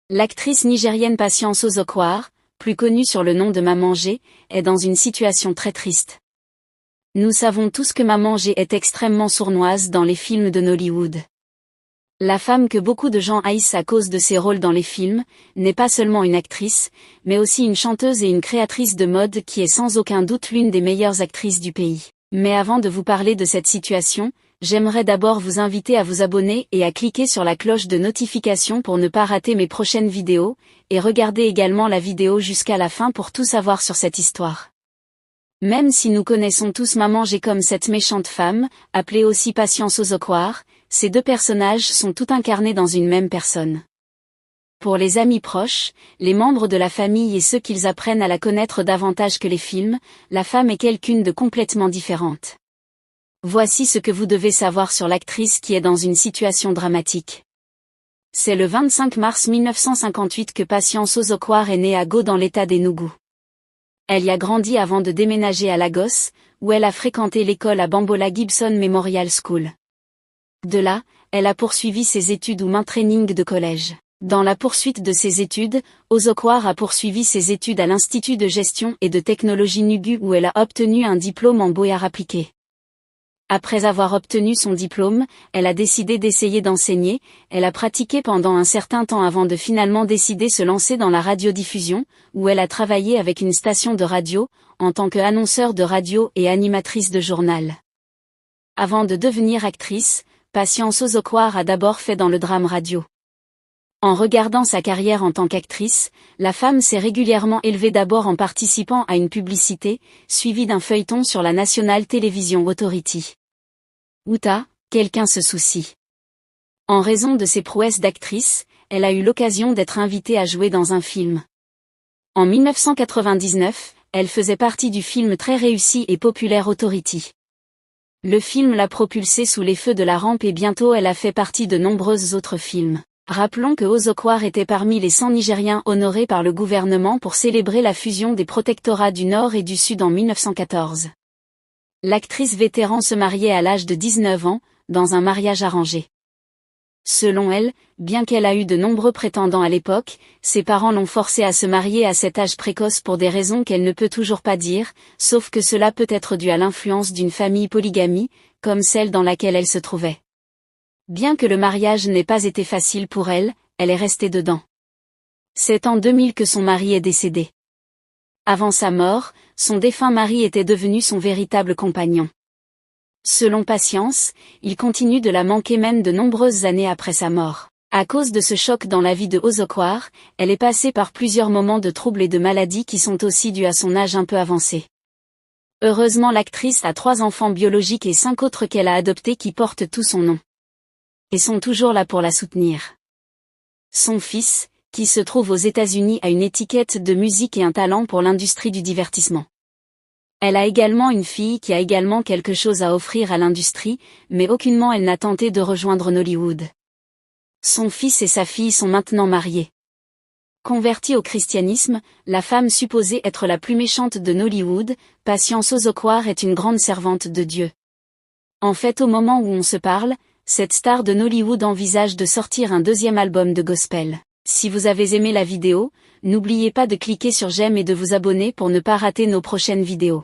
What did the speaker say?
L'actrice nigérienne Patience Ozokwar, plus connue sur le nom de Maman G, est dans une situation très triste. Nous savons tous que Maman G est extrêmement sournoise dans les films de Nollywood. La femme que beaucoup de gens haïssent à cause de ses rôles dans les films, n'est pas seulement une actrice, mais aussi une chanteuse et une créatrice de mode qui est sans aucun doute l'une des meilleures actrices du pays. Mais avant de vous parler de cette situation, j'aimerais d'abord vous inviter à vous abonner et à cliquer sur la cloche de notification pour ne pas rater mes prochaines vidéos, et regardez également la vidéo jusqu'à la fin pour tout savoir sur cette histoire. Même si nous connaissons tous Maman G comme cette méchante femme, appelée aussi Patience Ozokwar, ces deux personnages sont tout incarnés dans une même personne. Pour les amis proches, les membres de la famille et ceux qu'ils apprennent à la connaître davantage que les films, la femme est quelqu'une de complètement différente. Voici ce que vous devez savoir sur l'actrice qui est dans une situation dramatique. C'est le 25 mars 1958 que Patience Ozokwar est née à Go dans l'état d'Enugu. Elle y a grandi avant de déménager à Lagos, où elle a fréquenté l'école à Bambola Gibson Memorial School. De là, elle a poursuivi ses études ou main training de collège. Dans la poursuite de ses études, Ozokwar a poursuivi ses études à l'Institut de gestion et de technologie Nugu où elle a obtenu un diplôme en beaux-arts appliqués. Après avoir obtenu son diplôme, elle a décidé d'essayer d'enseigner, elle a pratiqué pendant un certain temps avant de finalement décider se lancer dans la radiodiffusion, où elle a travaillé avec une station de radio, en tant qu'annonceur de radio et animatrice de journal. Avant de devenir actrice, Patience Ozokwar a d'abord fait dans le drame radio. En regardant sa carrière en tant qu'actrice, la femme s'est régulièrement élevée d'abord en participant à une publicité, suivie d'un feuilleton sur la National Television Authority. Outa, quelqu'un se soucie. En raison de ses prouesses d'actrice, elle a eu l'occasion d'être invitée à jouer dans un film. En 1999, elle faisait partie du film très réussi et populaire Authority. Le film l'a propulsée sous les feux de la rampe et bientôt elle a fait partie de nombreux autres films. Rappelons que Ozokwar était parmi les 100 Nigériens honorés par le gouvernement pour célébrer la fusion des protectorats du Nord et du Sud en 1914. L'actrice vétéran se mariait à l'âge de 19 ans, dans un mariage arrangé. Selon elle, bien qu'elle a eu de nombreux prétendants à l'époque, ses parents l'ont forcée à se marier à cet âge précoce pour des raisons qu'elle ne peut toujours pas dire, sauf que cela peut être dû à l'influence d'une famille polygamie, comme celle dans laquelle elle se trouvait. Bien que le mariage n'ait pas été facile pour elle, elle est restée dedans. C'est en 2000 que son mari est décédé. Avant sa mort, son défunt mari était devenu son véritable compagnon. Selon Patience, il continue de la manquer même de nombreuses années après sa mort. À cause de ce choc dans la vie de Ozokwar, elle est passée par plusieurs moments de troubles et de maladies qui sont aussi dus à son âge un peu avancé. Heureusement l'actrice a 3 enfants biologiques et 5 autres qu'elle a adoptés qui portent tout son nom. Et sont toujours là pour la soutenir. Son fils, qui se trouve aux États-Unis, a une étiquette de musique et un talent pour l'industrie du divertissement. Elle a également une fille qui a également quelque chose à offrir à l'industrie, mais aucunement elle n'a tenté de rejoindre Nollywood. Son fils et sa fille sont maintenant mariés. Convertie au christianisme, la femme supposée être la plus méchante de Nollywood, Patience Ozokwar est une grande servante de Dieu. En fait, au moment où on se parle, cette star de Nollywood envisage de sortir un 2e album de gospel. Si vous avez aimé la vidéo, n'oubliez pas de cliquer sur j'aime et de vous abonner pour ne pas rater nos prochaines vidéos.